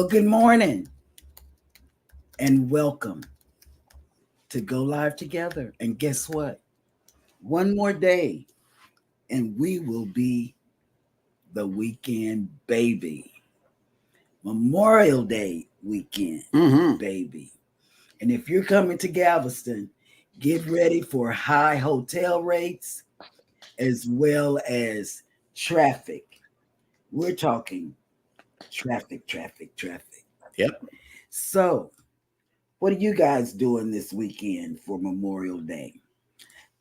Well, good morning and welcome to Go Live Together. And guess what? One more day and we will be the weekend baby. Memorial Day weekend, baby. And if you're coming to Galveston, get ready for high hotel rates as well as traffic. We're talking traffic. Yep. So, what are you guys doing this weekend for Memorial Day?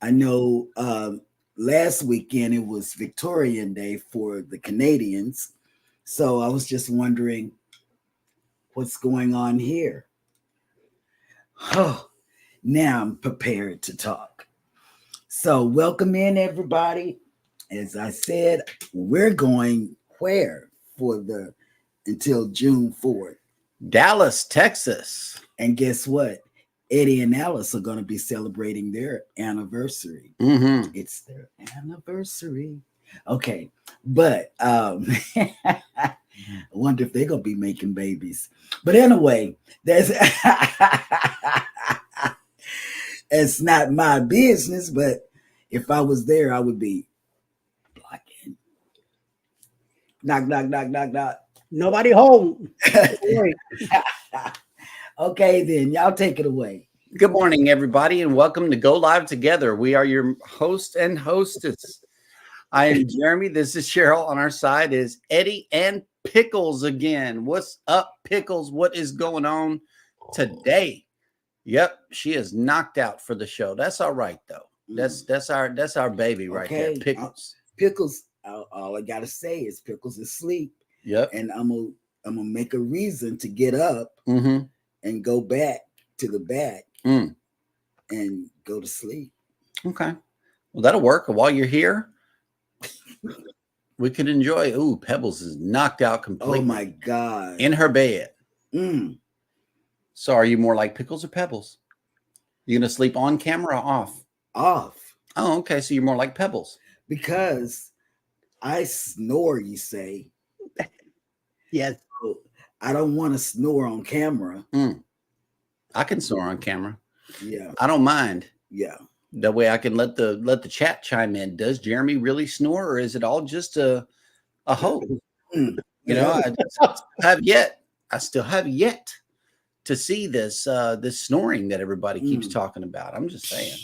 I know last weekend it was Victorian Day for the Canadians. So I was just wondering what's going on here. Oh, now I'm prepared to talk. So welcome in everybody. As I said, we're going where for the until June 4th? Dallas, Texas. And guess what? Eddie and Alice are going to be celebrating their anniversary. It's their anniversary. Okay. But I wonder if they're going to be making babies. But anyway, that's it's not my business. But if I was there, I would be blocking. Knock, knock, knock, knock, knock. Nobody home. Okay, then y'all take it away. Good morning, everybody, and welcome to Go Live Together. We are your host and hostess. I am Jeremy. This is Cheryl. On our side is Eddie and Pickles again. What's up, Pickles? What is going on today? Yep, she is knocked out for the show. That's all right though. That's our baby right there, Pickles. Pickles. All I gotta say is Pickles is asleep. Yep. And I'm gonna make a reason to get up and go back to the back and go to sleep. Okay. Well, that'll work. While you're here, we can enjoy. Ooh, Pebbles is knocked out completely. Oh my God. In her bed. So are you more like Pickles or Pebbles? You gonna sleep on camera or off? Off. Oh, okay. So you're more like Pebbles. Because I snore, you say. Yes. So I don't want to snore on camera. I can snore on camera. Yeah. I don't mind. Yeah. That way I can let the chat chime in. Does Jeremy really snore, or is it all just a hoax? You know, I still have yet to see this this snoring that everybody keeps talking about. I'm just saying.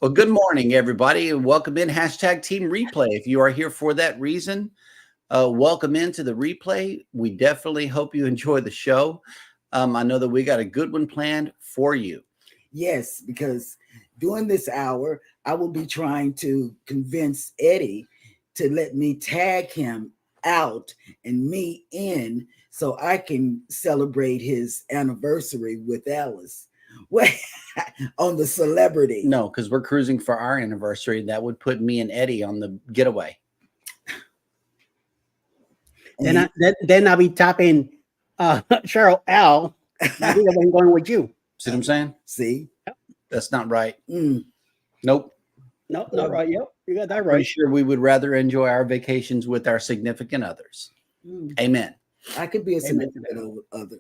Well, good morning, everybody, and welcome in #Team Replay. If you are here for that reason, welcome into the replay. We definitely hope you enjoy the show. I know that we got a good one planned for you. Yes, because during this hour, I will be trying to convince Eddie to let me tag him out and me in so I can celebrate his anniversary with Alice. On the celebrity. No, because we're cruising for our anniversary. That would put me and Eddie on the getaway. Then I'll be tapping Cheryl Al. I think I'm going with you. See what I'm saying? See? That's not right. Nope. No, not right. Yep. You got that Pretty right. sure we would rather enjoy our vacations with our significant others. Amen. I could be a significant other.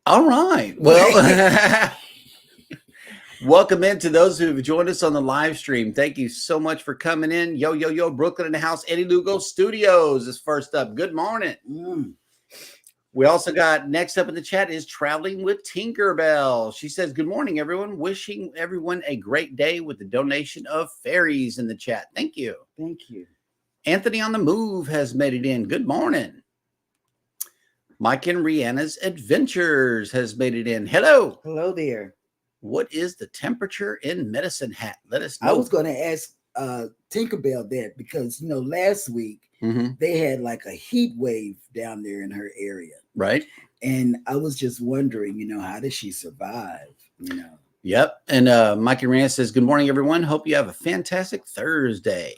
All right. Well, welcome in to those who have joined us on the live stream. Thank you so much for coming in. Yo, Brooklyn in the house. Eddie Lugo Studios is first up. Good morning. We also got next up in the chat is Traveling with Tinkerbell. She says, good morning, everyone. Wishing everyone a great day with the donation of fairies in the chat. Thank you. Thank you. Anthony on the Move has made it in. Good morning. Mike and Rihanna's Adventures has made it in. Hello. Hello there. What is the temperature in Medicine Hat? Let us know. I was going to ask Tinkerbell that because, last week they had like a heat wave down there in her area. Right. And I was just wondering, how does she survive? Yep. And Mike and Rihanna says, good morning, everyone. Hope you have a fantastic Thursday.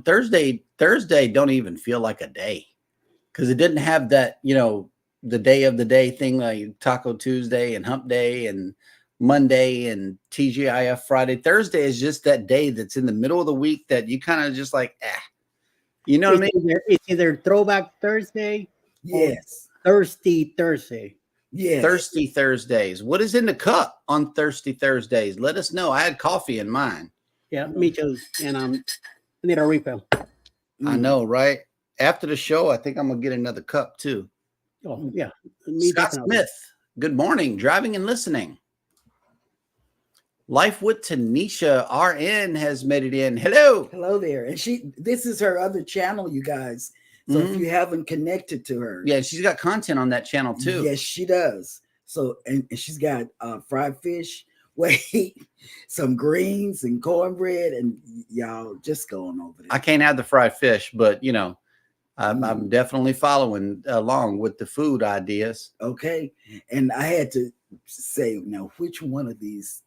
Thursday don't even feel like a day. Because it didn't have that, the day of the day thing like Taco Tuesday and Hump Day and Monday and TGIF Friday. Thursday is just that day that's in the middle of the week that you kind of just like, You know what I mean? It's either Throwback Thursday or Yes. Thirsty Thursday. Yes. Thirsty Thursdays. What is in the cup on Thirsty Thursdays? Let us know. I had coffee in mine. Yeah, me too. And I need a refill. I know, right? After the show, I think I'm gonna get another cup too. Oh, yeah. Me Scott definitely. Smith, good morning. Driving and listening. Life with Tanisha RN has made it in. Hello. Hello there. And this is her other channel, you guys. So if you haven't connected to her. Yeah, she's got content on that channel too. Yes, she does. So, and she's got fried fish, some greens and cornbread, and y'all just going over there. I can't have the fried fish, but you know, I'm definitely following along with the food ideas. Okay. And I had to say, now, which one of these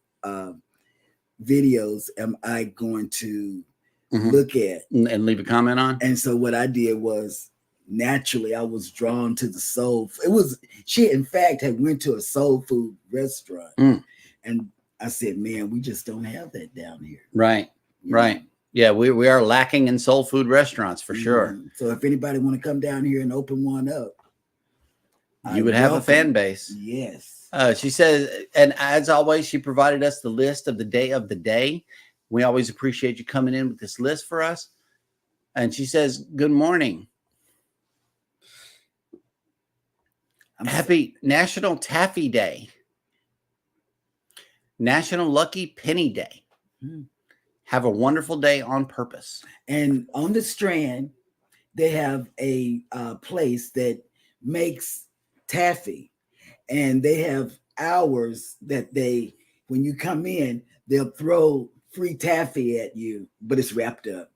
videos am I going to look at and leave a comment on? And so what I did was, naturally I was drawn to the soul. She in fact had went to a soul food restaurant, and I said, man, we just don't have that down here. Right. Right. Yeah, we are lacking in soul food restaurants for sure. So if anybody want to come down here and open one up, you would have a fan base. Yes. She says, and as always, she provided us the list of the day. We always appreciate you coming in with this list for us. And she says, good morning. Happy National Taffy Day. National Lucky Penny Day. Have a wonderful day on purpose. And on the Strand, they have a place that makes taffy. And they have hours that when you come in, they'll throw free taffy at you, but it's wrapped up,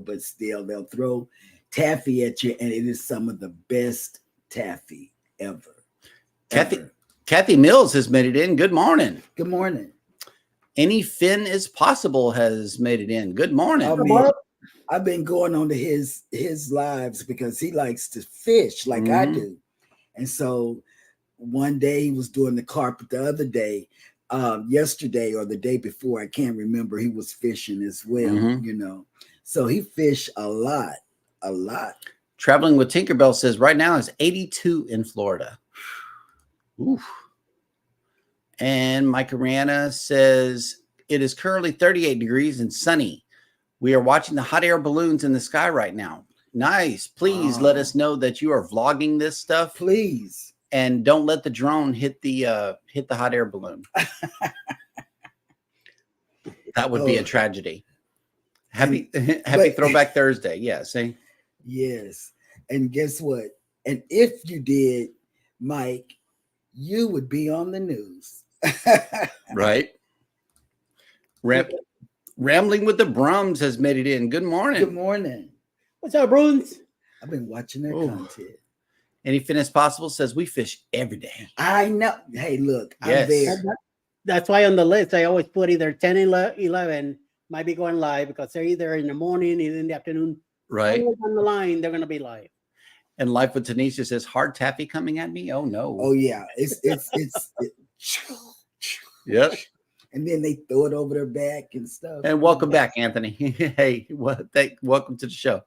but still they'll throw taffy at you. And it is some of the best taffy ever. Kathy Mills has made it in. Good morning. Good morning. Any Finn is possible has made it in. Good morning. I've been going on to his lives because he likes to fish like I do. And so one day he was doing the carpet, the other day, yesterday or the day before, I can't remember, he was fishing as well, So he fished a lot. Traveling with Tinkerbell says right now it's 82 in Florida. Oof. And Micah Rihanna says it is currently 38 degrees and sunny. We are watching the hot air balloons in the sky right now. Nice. Please let us know that you are vlogging this stuff. Please. And don't let the drone hit the hot air balloon. That would be a tragedy. Happy Throwback Thursday. Yeah, see? Yes. And guess what? And if you did, Mike, you would be on the news. Right. Rambling with the Brums has made it in. Good morning. Good morning. What's up, Bruins? I've been watching their content. Any Fitness Possible says we fish every day. I know. Hey, look, yes. I'm there. That's why on the list, I always put either 10 and 11 might be going live because they're either in the morning, either in the afternoon. Right. Always on the line, they're going to be live. And Life with Tanisha says, hard taffy coming at me? Oh, no. Oh, yeah. It's Yep. And then they throw it over their back and stuff. And welcome back, Anthony. Hey, welcome to the show.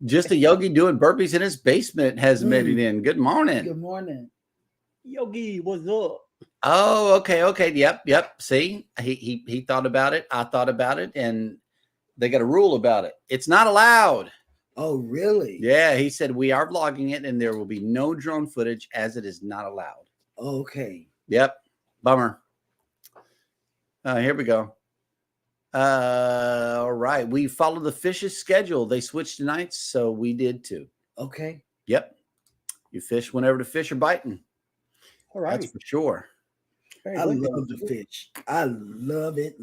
Just a yogi doing burpees in his basement has made it in. Good morning. Good morning. Yogi, what's up? Oh, okay. Yep. See, he thought about it. I thought about it. And they got a rule about it. It's not allowed. Oh, really? Yeah, he said we are vlogging it and there will be no drone footage as it is not allowed. Okay. Yep. Bummer. Here we go. All right. We follow the fish's schedule. They switched tonight, so we did too. Okay. Yep. You fish whenever the fish are biting. All right. That's for sure. I love the fish. I love it.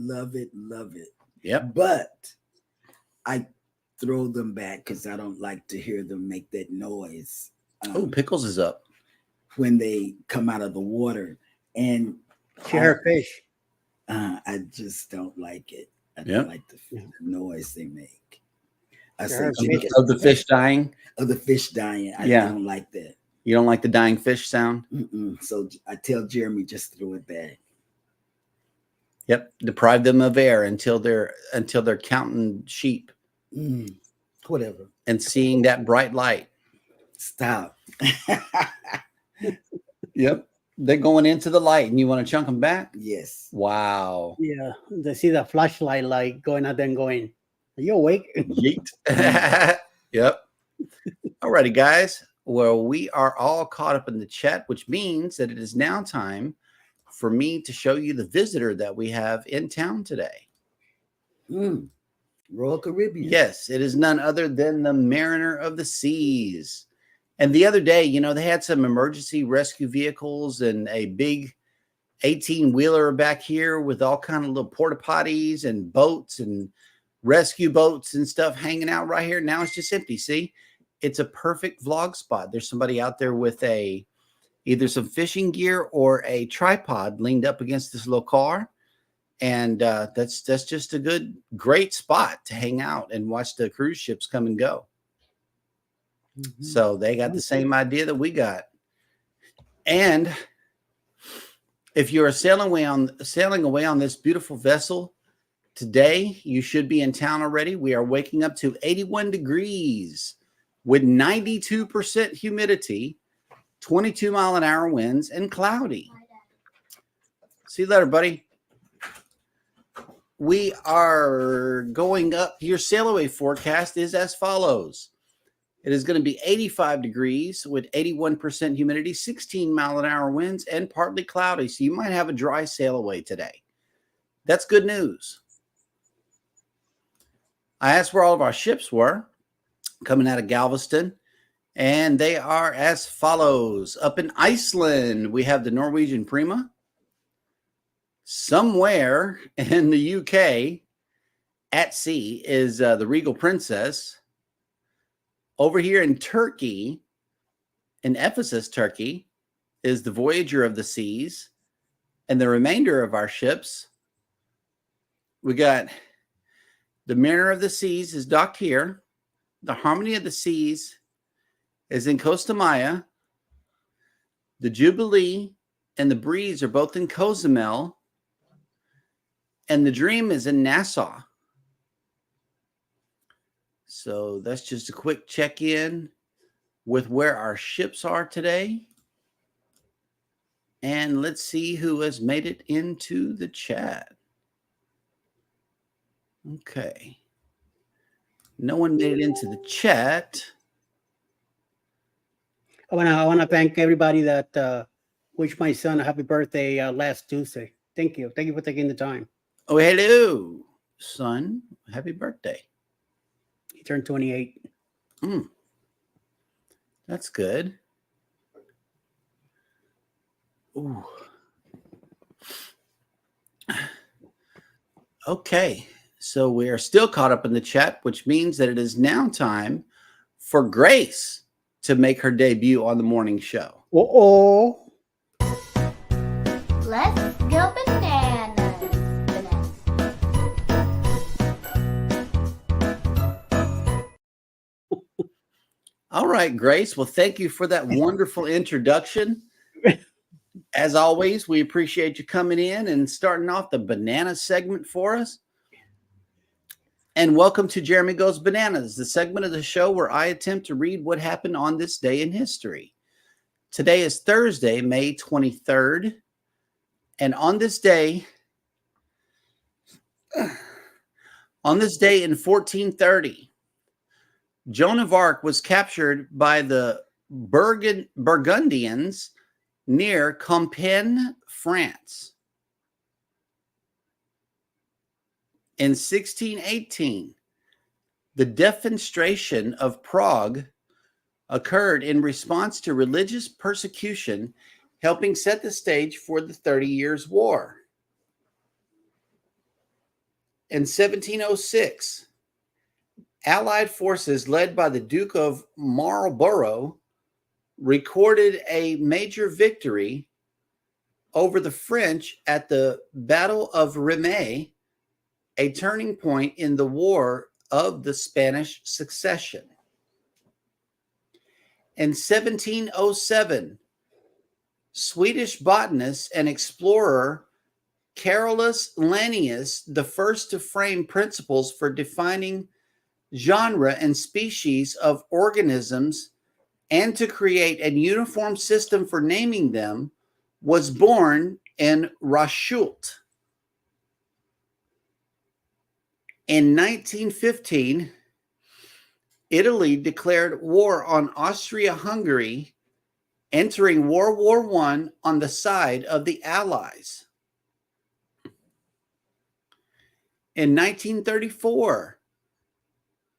Yep. But I throw them back because I don't like to hear them make that noise. Pickles is up. When they come out of the water. And she heard fish. I just don't like it. I don't like the noise they make. Of the fish dying? Of the fish dying. I don't like that. You don't like the dying fish sound? So I tell Jeremy, just throw it back. Yep. Deprive them of air until they're counting sheep. Whatever. and seeing that bright light. Stop. Yep. They're going into the light and you want to chunk them back? Yes. Wow. Yeah, they see the flashlight light going out there and going, "Are you awake?" Yeet. Yep. Alrighty, guys. Well, we are all caught up in the chat, which means that it is now time for me to show you the visitor that we have in town today. Royal Caribbean. Yes, it is none other than the Mariner of the Seas. And the other day, you know, they had some emergency rescue vehicles and a big 18-wheeler back here with all kind of little porta potties and boats and rescue boats and stuff hanging out right here. Now it's just empty. See, it's a perfect vlog spot. There's somebody out there with either some fishing gear or a tripod leaned up against this little car. And that's just a great spot to hang out and watch the cruise ships come and go. Mm-hmm. So they got the same idea that we got. And if you're sailing away on this beautiful vessel today, you should be in town already. We are waking up to 81 degrees with 92% humidity, 22-mile-an-hour winds, and cloudy. See you later, buddy. We are going up. Your sail away forecast is as follows. It is going to be 85 degrees with 81% humidity, 16-mile-an-hour winds, and partly cloudy. So you might have a dry sail away today. That's good news. I asked where all of our ships were coming out of Galveston, and they are as follows. Up in Iceland, we have the Norwegian Prima. Somewhere in the UK at sea is the Regal Princess. Over here in Turkey, in Ephesus, Turkey, is the Voyager of the Seas. And the remainder of our ships, we got the Mariner of the Seas is docked here. The Harmony of the Seas is in Costa Maya. The Jubilee and the Breeze are both in Cozumel. And the Dream is in Nassau. So that's just a quick check-in with where our ships are today. And let's see who has made it into the chat. Okay. No one made it into the chat. I wanna thank everybody that wished my son a happy birthday last Tuesday. Thank you. Thank you for taking the time. Oh, hello, son. Happy birthday. He turned 28. That's good. Ooh. Okay. So we are still caught up in the chat, which means that it is now time for Grace to make her debut on the morning show. Uh-oh. Let's go bananas. All right, Grace. Well, thank you for that wonderful introduction. As always, we appreciate you coming in and starting off the banana segment for us. And welcome to Jeremy Goes Bananas, the segment of the show where I attempt to read what happened on this day in history. Today is Thursday, May 23rd. And on this day in 1430, Joan of Arc was captured by the Burgundians near Compiègne, France. In 1618, the defenestration of Prague occurred in response to religious persecution, helping set the stage for the 30 Years' War. In 1706, Allied forces led by the Duke of Marlborough recorded a major victory over the French at the Battle of Ramey, a turning point in the War of the Spanish Succession. In 1707, Swedish botanist and explorer Carolus Linnaeus, the first to frame principles for defining genre, and species of organisms, and to create a uniform system for naming them, was born in Raschult. In 1915, Italy declared war on Austria-Hungary, entering World War I on the side of the Allies. In 1934,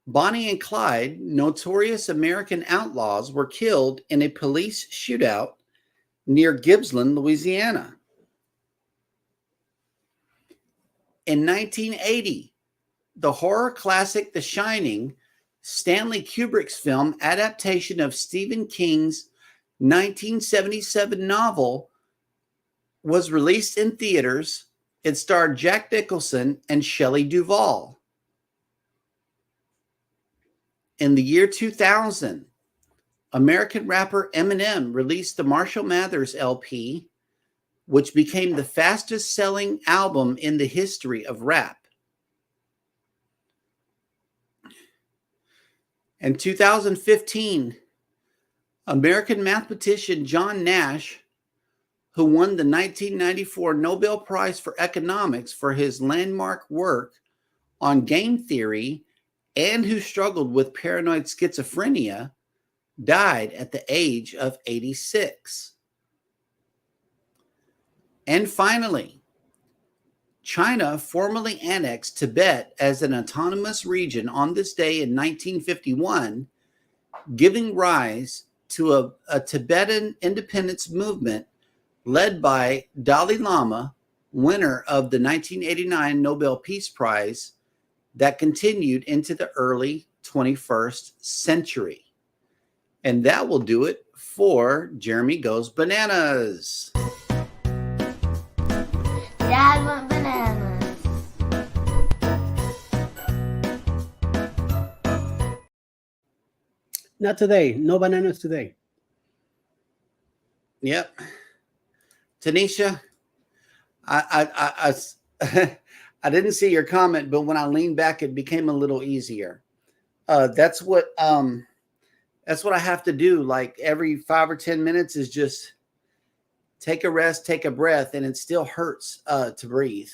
Bonnie and Clyde, notorious American outlaws, were killed in a police shootout near Gibbsland, Louisiana. In 1980, the horror classic The Shining, Stanley Kubrick's film adaptation of Stephen King's 1977 novel, was released in theaters. It starred Jack Nicholson and Shelley Duvall. In the year 2000, American rapper Eminem released the Marshall Mathers LP, which became the fastest selling album in the history of rap. In 2015, American mathematician John Nash, who won the 1994 Nobel Prize for Economics for his landmark work on game theory and who struggled with paranoid schizophrenia, died at the age of 86. And finally, China formally annexed Tibet as an autonomous region on this day in 1951, giving rise to a Tibetan independence movement led by Dalai Lama, winner of the 1989 Nobel Peace Prize, that continued into the early 21st century. And that will do it for Jeremy Goes Bananas. Dad went bananas. Not today. No bananas today. Yep. Tanisha, I I didn't see your comment, but when I leaned back, it became a little easier. That's what I have to do. Like every 5 or 10 minutes is just take a rest, take a breath, and it still hurts to breathe.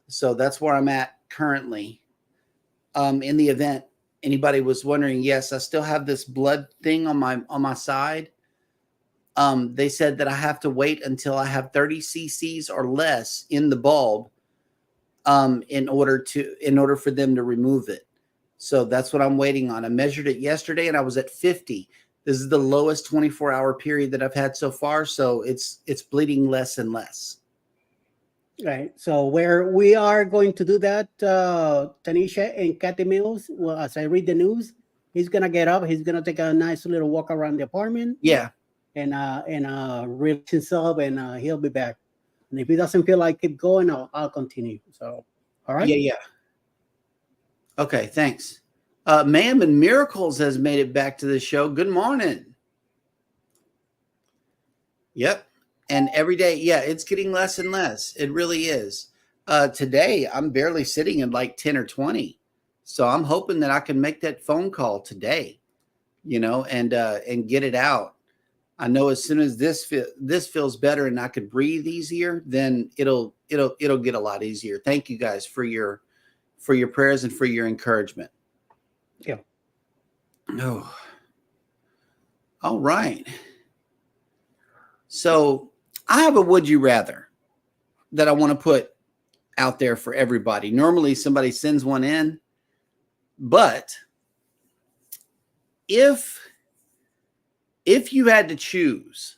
So that's where I'm at currently. In the event anybody was wondering, yes, I still have this blood thing on my side. They said that I have to wait until I have 30 cc's or less in the bulb in order for them to remove it. So that's what I'm waiting on. I measured it yesterday and I was at 50. This is the lowest 24-hour period that I've had so far. So it's bleeding less and less. Right. So where we are going to do that, Tanisha and Kathy Mills, well, as I read the news, he's going to get up. He's going to take a nice little walk around the apartment. Yeah. And relax himself, and he'll be back. And if he doesn't feel like keep going, I'll continue. So, all right. Yeah. Okay, thanks. Ma'am and Miracles has made it back to the show. Good morning. Yep. And every day, yeah, it's getting less and less. It really is. Today, I'm barely sitting at like 10 or 20. So I'm hoping that I can make that phone call today, and get it out. I know as soon as this feels better and I can breathe easier, then it'll get a lot easier. Thank you guys for your prayers and for your encouragement. Yeah. Oh. All right. So I have a would you rather that I want to put out there for everybody. Normally somebody sends one in, but if you had to choose,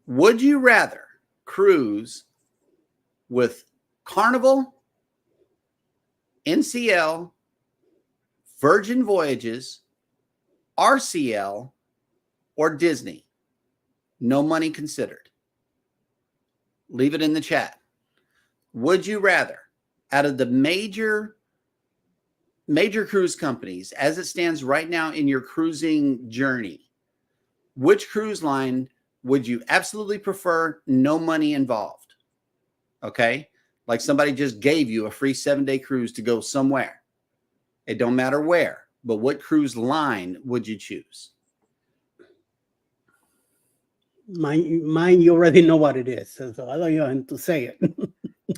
would you rather cruise with Carnival, NCL, Virgin Voyages, RCL, or Disney? No money considered. Leave it in the chat. Would you rather, out of the major cruise companies, as it stands right now in your cruising journey, which cruise line would you absolutely prefer, no money involved? Okay. Like somebody just gave you a free 7-day cruise to go somewhere. It don't matter where, but what cruise line would you choose? Mine, you already know what it is, so I don't even have to say it.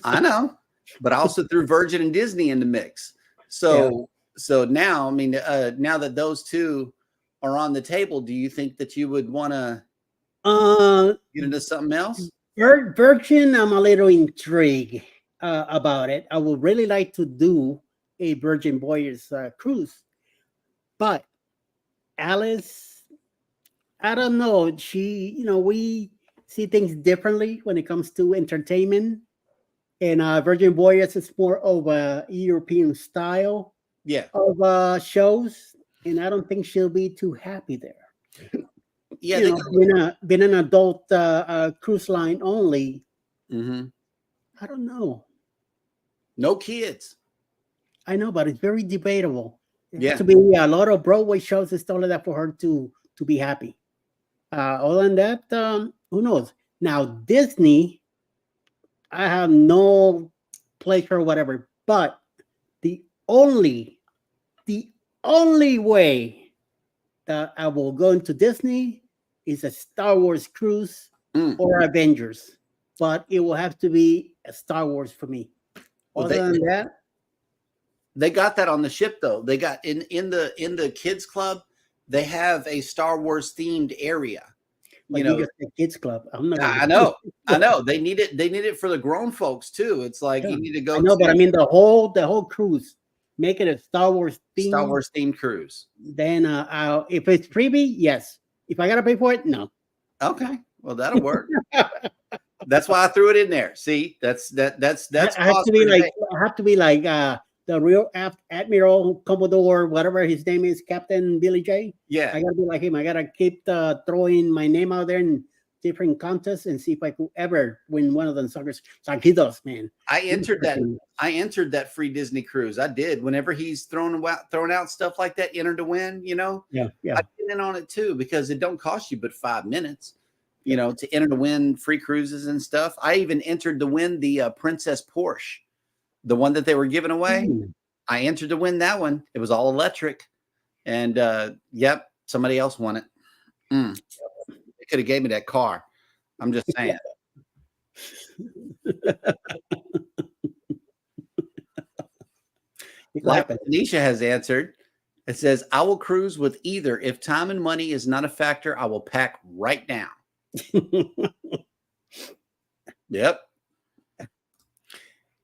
I know, but I also threw Virgin and Disney in the mix. So now, I mean, now that those two are on the table, do you think that you would want to get into something else? Virgin, I'm a little intrigued about it. I would really like to do a Virgin Voyage cruise, but Alice, I don't know. We see things differently when it comes to entertainment, and Virgin Voyage is more of a European style of shows, and I don't think she'll be too happy there. Yeah, Being an adult cruise line only. Mm-hmm. I don't know. No kids. I know, but it's very debatable. Yeah. To be a lot of Broadway shows and stuff like that for her to be happy. Other than that, who knows? Now Disney, I have no pleasure or whatever, but the only way that I will go into Disney is a Star Wars cruise or Avengers, but it will have to be a Star Wars for me. Other than that, they got that on the ship though. They got in the kids club. They have a Star Wars themed area. You know, the kids club. I'm not. I know. They need it. They need it for the grown folks too. It's like you need to go. I know, but I mean the whole cruise. Make it a Star Wars themed cruise. Then, if it's freebie, yes. If I gotta pay for it, no. Okay, well that'll work. That's why I threw it in there. See, that's. I have to be like the real Admiral Commodore, whatever his name is, Captain Billy J. Yeah, I gotta be like him. I gotta keep throwing my name out there in different contests and see if I could ever win one of them suckers. Saquitos, man. I entered that free Disney cruise. I did. Whenever he's throwing out stuff like that, enter to win. Yeah. I get in on it too because it don't cost you but 5 minutes. To enter to win free cruises and stuff. I even entered to win the Princess Porsche, the one that they were giving away. I entered to win that one. It was all electric, and somebody else won it. They could have gave me that car. I'm just saying. Like Tanisha has answered. It says, I will cruise with either. If time and money is not a factor, I will pack right now. Yep.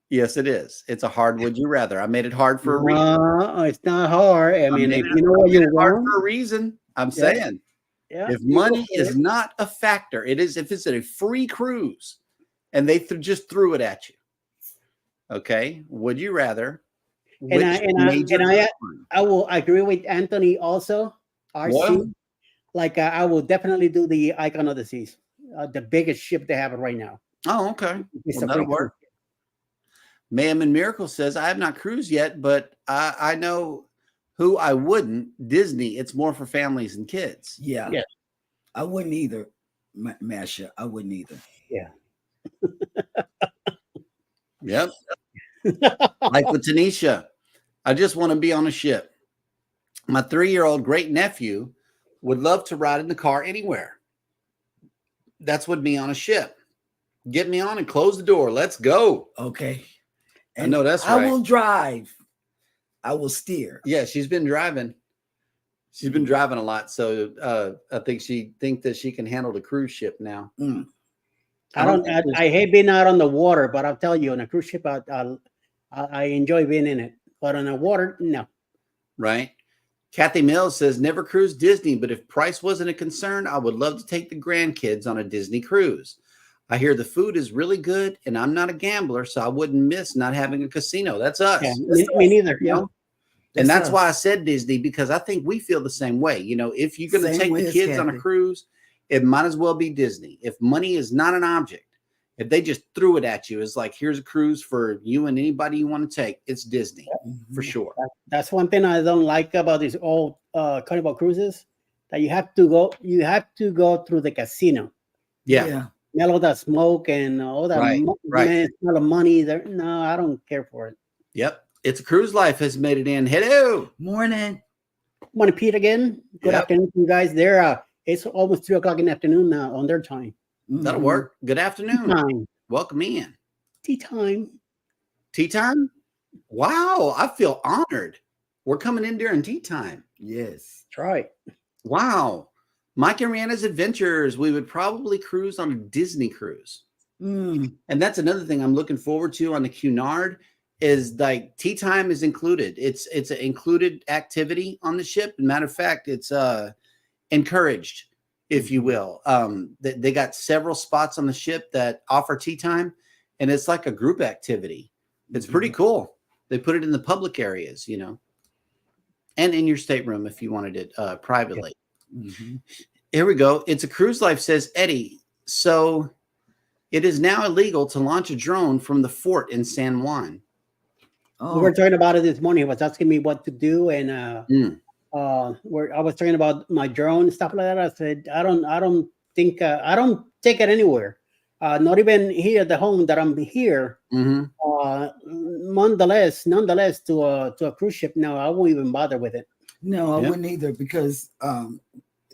Yes, it is. It's a hard would you rather. I made it hard for a reason. It's not hard. I mean, if you know what you want for a reason. I'm saying. Yeah. If money is not a factor, it is if it's a free cruise and they just threw it at you. Okay. Would you rather? I will agree with Anthony also. RC. Like I will definitely do the Icon of the Seas, the biggest ship they have right now. Oh, okay. Well, that'll work. Ma'am and Miracle says, I have not cruised yet, but I know who I wouldn't. Disney. It's more for families and kids. Yeah. I wouldn't either, Masha. I wouldn't either. Yeah. Yep. Like with Tanisha, I just want to be on a ship. My 3-year-old great nephew would love to ride in the car anywhere. That's what me on a ship. Get me on and close the door. Let's go. Okay. And I know that's right. I will drive. I will steer. Yeah, she's been driving. She's been driving a lot. So I think she thinks that she can handle the cruise ship now. I hate being out on the water, but I'll tell you, on a cruise ship, I enjoy being in it. But on the water, no. Right. Kathy Mills says, never cruise Disney, but if price wasn't a concern, I would love to take the grandkids on a Disney cruise. I hear the food is really good, and I'm not a gambler, so I wouldn't miss not having a casino. That's us. Yeah, me neither. Yeah. And that's why I said Disney, because I think we feel the same way. If you're going to take the kids on a cruise, it might as well be Disney. If money is not an object, if they just threw it at you, it's like, here's a cruise for you and anybody you want to take. It's Disney for sure. That's one thing I don't like about these old Carnival cruises, that you have to go through the casino. Yeah. Smell all that smoke and all that smell of money there. No, I don't care for it. Yep. It's a Cruise Life has made it in. Hello. Morning. Morning, Pete, again. Good Yep. afternoon to you guys. It's almost 3 o'clock in the afternoon now on their time. That'll Mhm. work. Good afternoon. Time. Welcome in. Tea time. Tea time? Wow, I feel honored. We're coming in during tea time. Yes. That's right. Wow. Mike and Rihanna's Adventures. We would probably cruise on a Disney cruise. Mm. And that's another thing I'm looking forward to on the Cunard is like tea time is included. It's an included activity on the ship. Matter of fact, it's encouraged, if you will. They got several spots on the ship that offer tea time, and it's like a group activity. It's pretty cool. They put it in the public areas, you know, and in your stateroom if you wanted it privately. Mhm. Here we go. It's a Cruise Life, says Eddie. So it is now illegal to launch a drone from the fort in San Juan. We were talking about it this morning. He was asking me what to do, and Mm. I was talking about my drone and stuff like that. I said, I don't think I don't take it anywhere. Not even here at the home that I'm here. Mhm. Nonetheless, to a cruise ship, no, I won't even bother with it. No, I Yep. wouldn't either because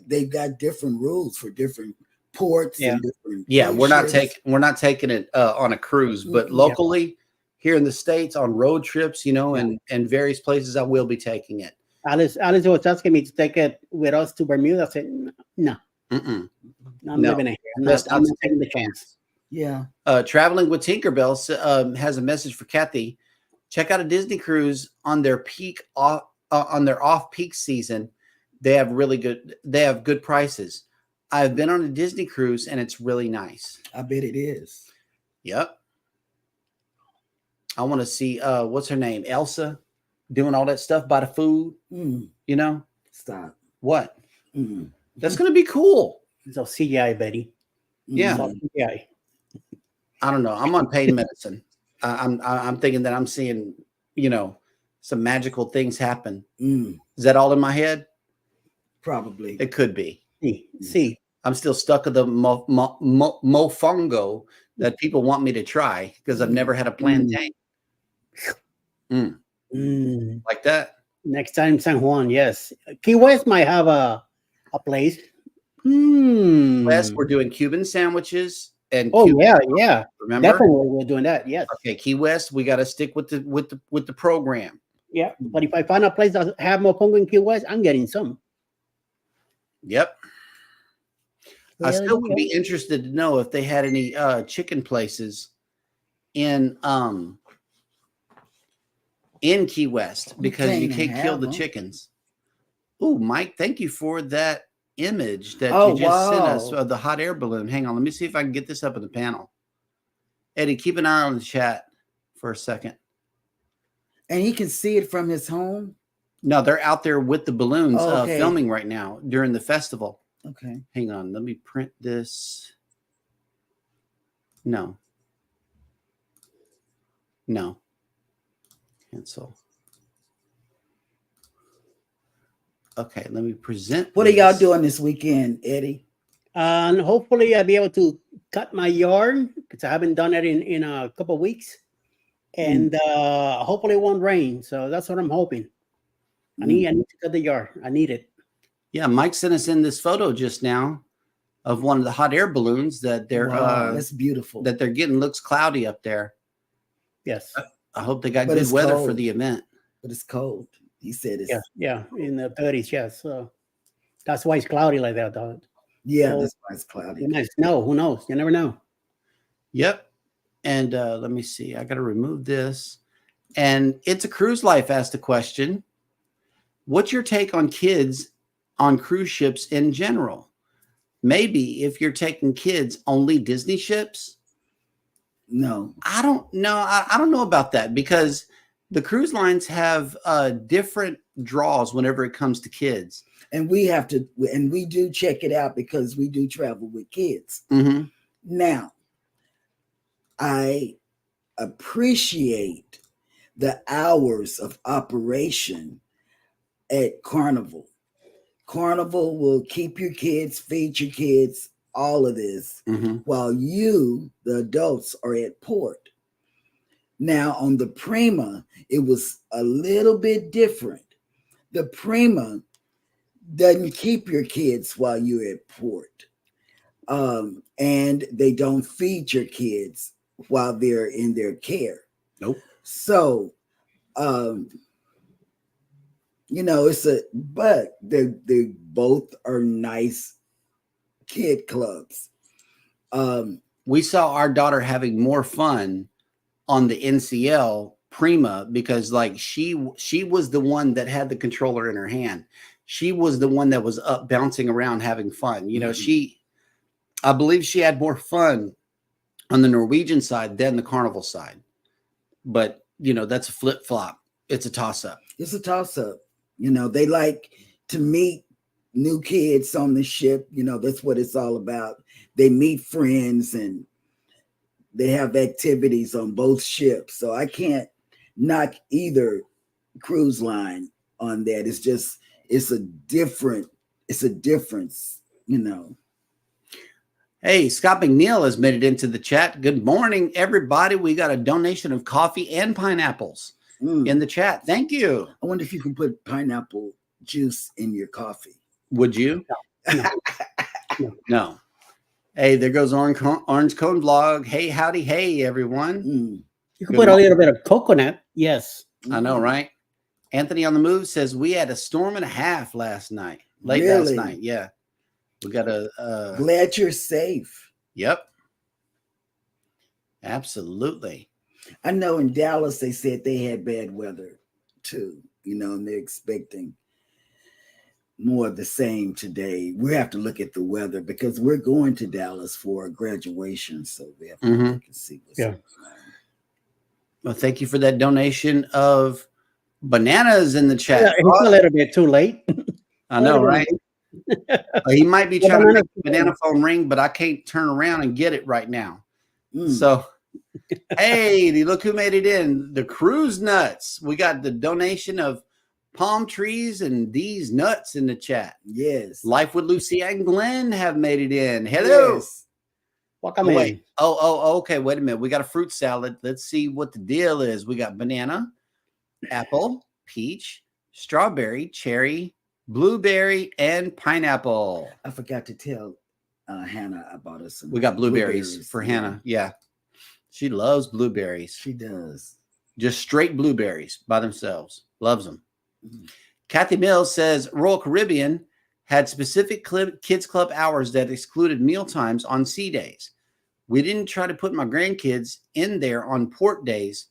they've got different rules for different ports Yeah. and different. Yeah, we're not ships. taking it on a cruise, but Yeah. locally here in the States on road trips, you know, and various places, I will be taking it. Alice was asking me to take it with us to Bermuda. I said, no, Mm-mm. I'm No. leaving it here. I'm Best not not to taking the take a chance. Yeah. Traveling with Tinkerbell has a message for Kathy. Check out a Disney cruise on their off-peak season. They have good prices. I've been on a Disney cruise and it's really nice. I bet it is. Yep. I want to see what's her name? Elsa doing all that stuff by the food, Mm. you know? Stop. What? Mm. That's going to be cool. So CGI, Betty. Yeah. Mm. CGI. I don't know. I'm on pain medicine. I'm thinking that I'm seeing, you know, some magical things happen. Mm. Is that all in my head? Probably. It could be. See. I'm still stuck with the mofongo that people want me to try because I've never had a plantain. Like that. Next time, San Juan, yes. Key West might have a place. West, we're doing Cuban sandwiches and Oh Cuban, yeah. remember? Definitely we're doing that. Yes. Okay, Key West, we got to stick with the program. Yeah. But if I find a place that have more pongo in Key West, I'm getting some. Yep. I Hell still would yeah. be interested to know if they had any chicken places in Key West because you can't kill the chickens. Oh, Mike, thank you for that image that you just sent us of the hot air balloon. Hang on, let me see if I can get this up in the panel. Eddie, keep an eye on the chat for a second. And he can see it from his home. No, they're out there with the balloons Okay. filming right now during the festival. Okay. Hang on, let me print this. No. Cancel. Okay, let me present. What are y'all doing this weekend, Eddie? And hopefully I'll be able to cut my yard because I haven't done it in a couple of weeks. And hopefully it won't rain. So that's what I'm hoping. I need to cut the yard. I need it. Yeah, Mike sent us in this photo just now of one of the hot air balloons that they're that's beautiful. that they're getting. Looks cloudy up there. Yes. I hope they got But good it's weather for cold. the event. But it's cold. He said it's Yeah, in the 30s. Yes. So that's why it's cloudy like that. Dog. yeah, So that's why it's cloudy. it might snow. Who knows? You never know. Yep. And let me see. I got to remove this. And It's a Cruise Life asked a question. What's your take on kids on cruise ships in general? Maybe if you're taking kids, only Disney ships. No. I don't know. I don't know about that because the cruise lines have different draws whenever it comes to kids. And we have to, and we do check it out because we do travel with kids. Mm-hmm. Now, I appreciate the hours of operation at Carnival. Carnival will keep your kids, feed your kids, all of this, Mm-hmm. while you, the adults, are at port. Now on the Prima, it was a little bit different. The Prima doesn't keep your kids while you're at port. And they don't feed your kids while they're in their care. Nope. So, but they both are nice kid clubs. We saw our daughter having more fun on the NCL Prima because like she was the one that had the controller in her hand. She was the one that was up bouncing around having fun. I believe she had more fun on the Norwegian side than the Carnival side. But, that's a flip-flop. It's a toss-up. It's a toss-up. They like to meet new kids on the ship. That's what it's all about. They meet friends and they have activities on both ships. So I can't knock either cruise line on that. It's a difference. Hey, Scott McNeil has made it into the chat. Good morning, everybody. We got a donation of coffee and pineapples in the chat. Thank you. I wonder if you can put pineapple juice in your coffee. Would you? No. No. Hey, there goes Orange Cone Vlog. Hey, howdy, hey, everyone. You can put a little bit of coconut. Yes. I know, right? Anthony on the Move says we had a storm and a half last night. Last night. Yeah. We got glad you're safe. Yep. Absolutely. I know in Dallas they said they had bad weather too, and they're expecting more of the same today. We have to look at the weather because we're going to Dallas for a graduation, so we have to look and see what's going on. Well, thank you for that donation of bananas in the chat. Yeah, it's a little bit too late. I know, right? He might be trying to make the banana phone ring, but I can't turn around and get it right now. So, hey, look who made it in. The Cruise Nuts. We got the donation of palm trees and these nuts in the chat. Yes. Life with Lucy and Glenn have made it in. Hello. Yes. Welcome in. Okay. Wait a minute. We got a fruit salad. Let's see what the deal is. We got banana, apple, peach, strawberry, cherry, blueberry, and pineapple. I forgot to tell Hannah I bought us some. We got blueberries for Hannah. Yeah. She loves blueberries. She does. Just straight blueberries by themselves. Loves them. Kathy Mills says Royal Caribbean had specific kids club hours that excluded meal times on sea days. We didn't try to put my grandkids in there on port days,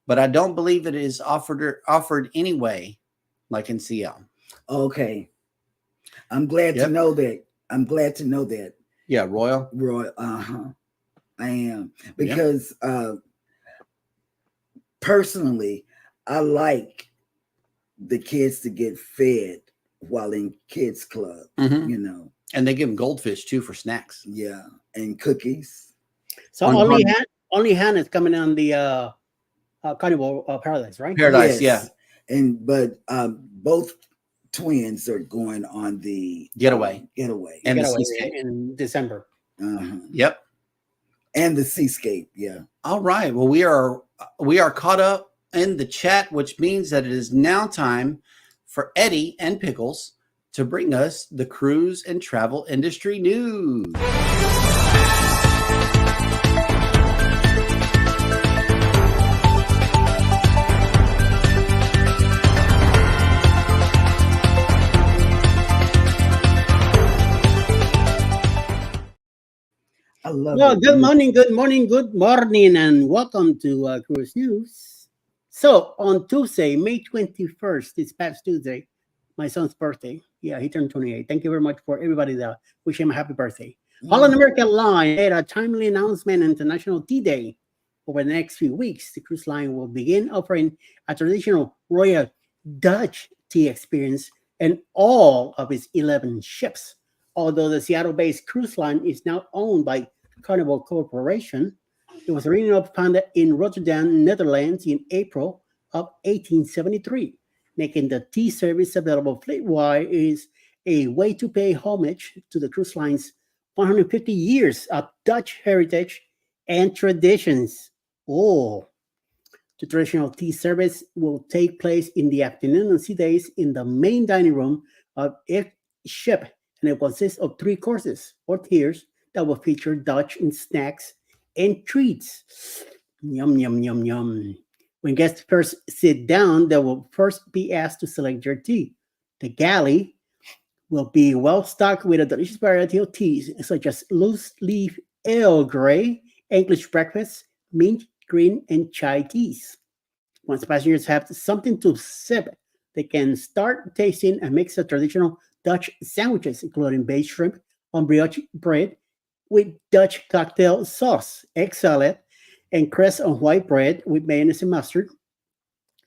but I don't believe it is offered anyway, like in CL. Okay. I'm glad to know that. Yeah, Royal. I am. Because personally, I like the kids to get fed while in kids club, And they give them goldfish too for snacks. Yeah, and cookies. So only Hannah's coming on the Carnival Paradise, right? Paradise, yes. But both twins are going on the getaway and in December. Yep. And the seascape, yeah. All right. Well, we are caught up in the chat, which means that it is now time for Eddie and Pickles to bring us the cruise and travel industry news. I love Well, it. good morning, and welcome to Cruise News. So on Tuesday, May 21st, this past Tuesday, my son's birthday. Yeah, he turned 28. Thank you very much for everybody that wish him a happy birthday. Holland American Line made a timely announcement on International Tea Day. Over the next few weeks, the cruise line will begin offering a traditional Royal Dutch tea experience in all of its 11 ships. Although the Seattle-based cruise line is now owned by Carnival Corporation, it was originally founded in Rotterdam, Netherlands in April of 1873. Making the tea service available fleet-wide is a way to pay homage to the cruise line's 150 years of Dutch heritage and traditions. Oh, The traditional tea service will take place in the afternoon on sea days in the main dining room of each ship, and it consists of three courses or tiers that will feature Dutch and snacks and treats. Yum, yum, yum, yum. When guests first sit down, they will first be asked to select their tea. The galley will be well stocked with a delicious variety of teas, such as loose leaf Earl Grey, English breakfast, mint, green, and chai teas. Once passengers have something to sip, they can start tasting a mix of traditional Dutch sandwiches, including baked shrimp on brioche bread with Dutch cocktail sauce, egg salad, and cress on white bread with mayonnaise and mustard,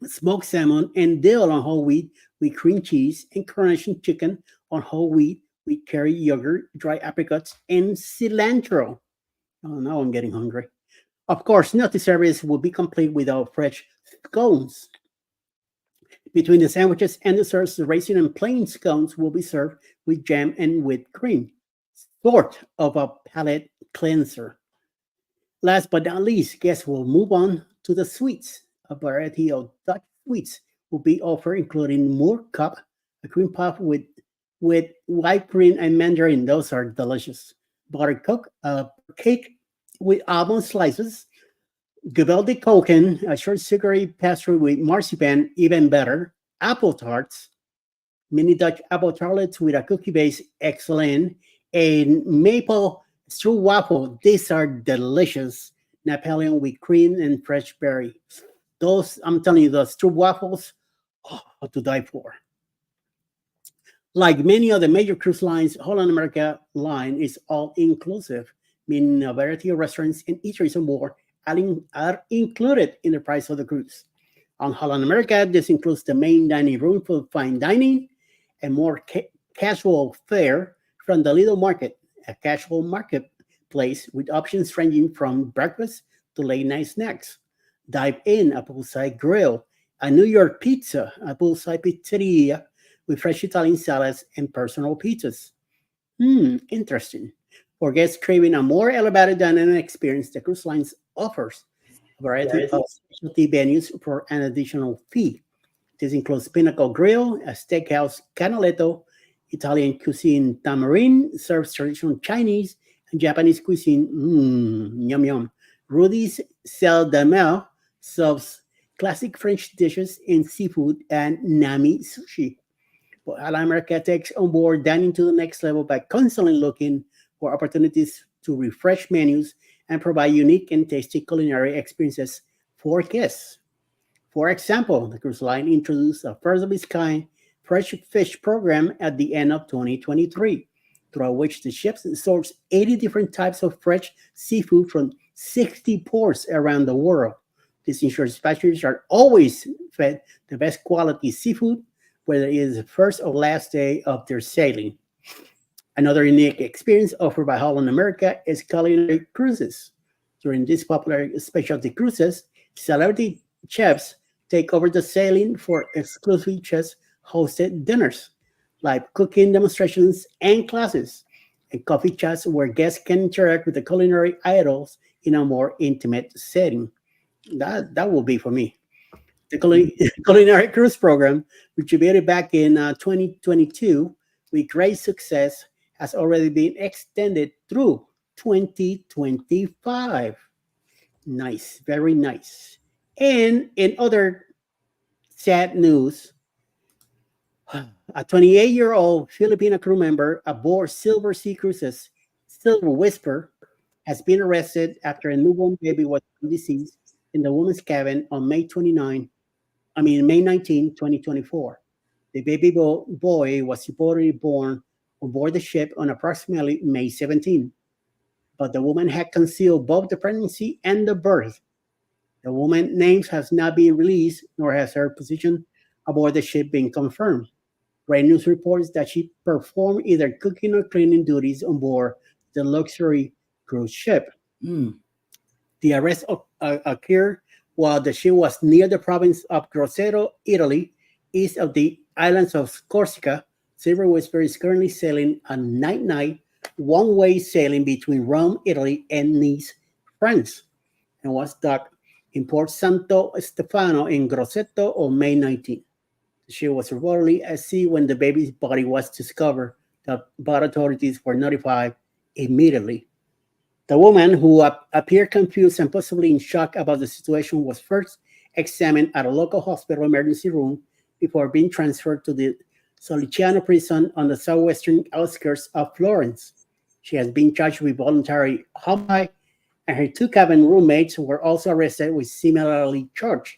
smoked salmon and dill on whole wheat with cream cheese, and coronation chicken on whole wheat with curry yogurt, dry apricots, and cilantro. Oh, now I'm getting hungry. Of course, no service will be complete without fresh scones. Between the sandwiches and desserts, the raisin and plain scones will be served with jam and whipped cream, sort of a palate cleanser. Last but not least, guests will move on to the sweets. A variety of Dutch sweets will be offered, including Moor cup, a cream puff with white cream and mandarin. Those are delicious. Buttercook, a cake with almond slices. Geweldig koken, a short sugary pastry with marzipan, even better. Apple tarts, mini Dutch apple tartlets with a cookie base, excellent. And maple waffle, these are delicious. Napoleon with cream and fresh berry. Those, I'm telling you, those waffles, oh, to die for. Like many of the major cruise lines, Holland America line is all inclusive, meaning a variety of restaurants and eateries on board are included in the price of the cruise. On Holland America, this includes the main dining room for fine dining and more casual fare from the Little Market, a casual marketplace with options ranging from breakfast to late night snacks. Dive in, a poolside grill, a New York pizza, a poolside pizzeria with fresh Italian salads and personal pizzas. Interesting. For guests craving a more elevated dining experience, the cruise lines offers a variety of specialty venues for an additional fee. This includes Pinnacle Grill, a steakhouse Canaletto, Italian cuisine Tamarind, serves traditional Chinese and Japanese cuisine. Yum yum. Rudy's Celle de Mer serves classic French dishes in seafood and Nami sushi. But America takes on board dining to the next level by constantly looking for opportunities to refresh menus and provide unique and tasty culinary experiences for guests. For example, the cruise line introduced a first of its kind fresh fish program at the end of 2023, through which the ships source 80 different types of fresh seafood from 60 ports around the world. This ensures passengers are always fed the best quality seafood, whether it is the first or last day of their sailing. Another unique experience offered by Holland America is culinary cruises. During these popular specialty cruises, celebrity chefs take over the sailing for exclusive chef-hosted dinners, live cooking demonstrations and classes, and coffee chats where guests can interact with the culinary idols in a more intimate setting. That will be for me. The culinary cruise program, which debuted back in 2022 with great success, has already been extended through 2025. Nice, very nice. And in other sad news, a 28-year-old Filipino crew member aboard Silver Sea Cruises, Silver Whisper, has been arrested after a newborn baby was deceased in the woman's cabin on May 19, 2024. The baby boy was reportedly born on board the ship on approximately May 17, but the woman had concealed both the pregnancy and the birth. The woman's name has not been released, nor has her position aboard the ship been confirmed. Ray News reports that she performed either cooking or cleaning duties on board the luxury cruise ship. The arrest occurred while the ship was near the province of Grosseto, Italy, east of the islands of Corsica. Silver Whisper is currently sailing a night one-way sailing between Rome, Italy, and Nice, France, and was docked in Port Santo Stefano in Grosseto on May 19th. She was reportedly at sea when the baby's body was discovered, but authorities were notified immediately. The woman, who appeared confused and possibly in shock about the situation, was first examined at a local hospital emergency room before being transferred to the Soliciano prison on the southwestern outskirts of Florence. She has been charged with voluntary homicide, and her two cabin roommates were also arrested with similarly charged.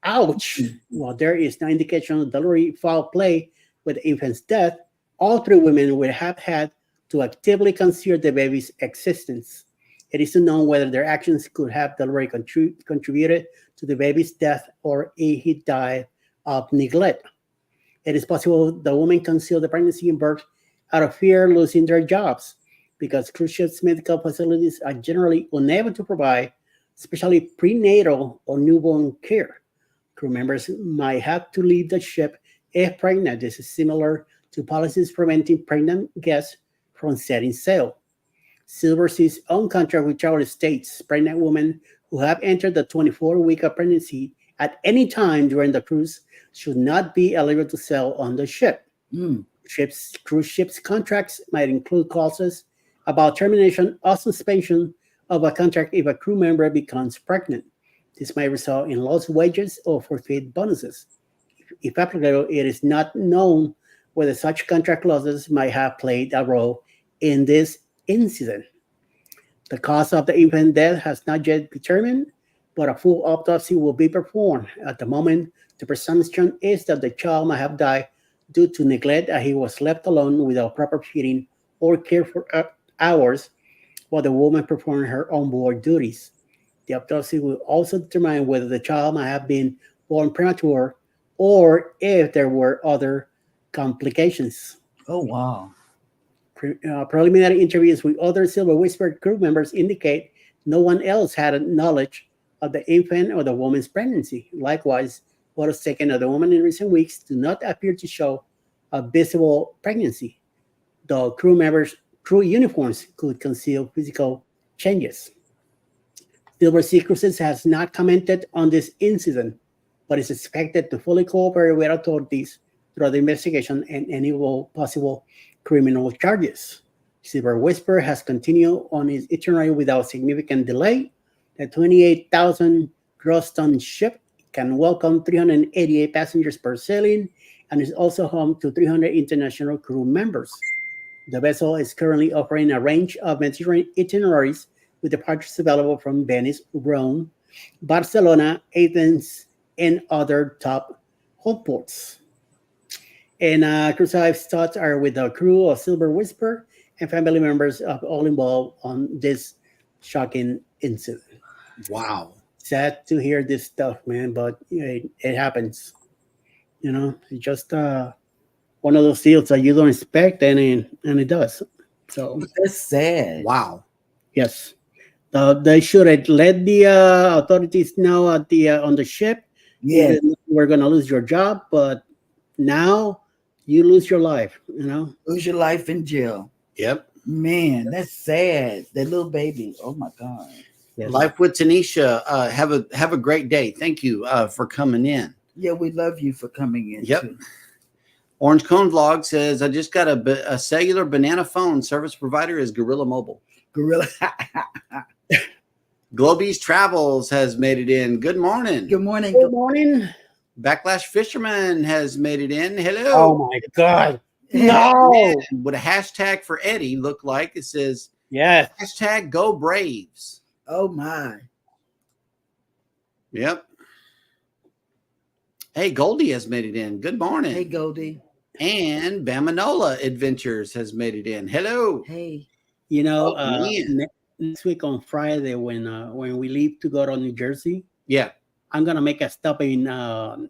Ouch! While there is no indication of delivery foul play with the infant's death, all three women would have had to actively conceal the baby's existence. It is unknown whether their actions could have deliberately contributed to the baby's death or if he died of neglect. It is possible the women concealed the pregnancy and birth out of fear of losing their jobs, because cruise ships' medical facilities are generally unable to provide, especially prenatal or newborn care. Crew members might have to leave the ship if pregnant. This is similar to policies preventing pregnant guests from setting sail. Silversea's own contract with travel states pregnant women who have entered the 24-week of pregnancy at any time during the cruise should not be eligible to sail on the ship. Cruise ships contracts might include clauses about termination or suspension of a contract if a crew member becomes pregnant. This might result in lost wages or forfeit bonuses. If applicable, it is not known whether such contract clauses might have played a role in this incident. The cause of the infant death has not yet been determined, but a full autopsy will be performed. At the moment, the presumption is that the child might have died due to neglect, and he was left alone without proper feeding or care for hours while the woman performed her onboard duties. The autopsy will also determine whether the child might have been born premature or if there were other complications. Oh, wow. Preliminary interviews with other Silver Whisper crew members indicate no one else had knowledge of the infant or the woman's pregnancy. Likewise, photos taken of the woman in recent weeks do not appear to show a visible pregnancy, though crew uniforms could conceal physical changes. Silver Sea Cruises has not commented on this incident, but is expected to fully cooperate with authorities throughout the investigation and any possible criminal charges. Silver Whisper has continued on its itinerary without significant delay. The 28,000 gross ton ship can welcome 388 passengers per sailing and is also home to 300 international crew members. The vessel is currently offering a range of Mediterranean itineraries with departures available from Venice, Rome, Barcelona, Athens, and other top home ports. And Cruise Hive's thoughts are with the crew of Silver Whisper and family members of all involved on this shocking incident. Wow. Sad to hear this stuff, man, but it happens. It's just one of those deals that you don't expect, and it does. So That's sad. Wow. yes, they should have let the authorities know at the on the ship. Yeah. We're gonna lose your job, but now you lose your life. Lose your life in jail. Yep. Man, that's sad. That little baby. Oh my God. Yes. Life with Tanisha. Have a great day. Thank you for coming in. Yeah, we love you for coming in. Yep. Too. Orange Cone Vlog says, I just got a cellular banana phone. Service provider is Gorilla Mobile. Gorilla. Globies Travels has made it in. Good morning. Good morning. Good morning. Backlash Fisherman has made it in. Hello. Oh my God. No. And what a hashtag for Eddie look like. It says, Yes. hashtag Go Braves. Oh my. Yep. Hey, Goldie has made it in. Good morning. Hey, Goldie. And Bamanola Adventures has made it in. Hello. Hey. Next week on Friday, when we leave to go to New Jersey, Yeah. I'm gonna make a stop in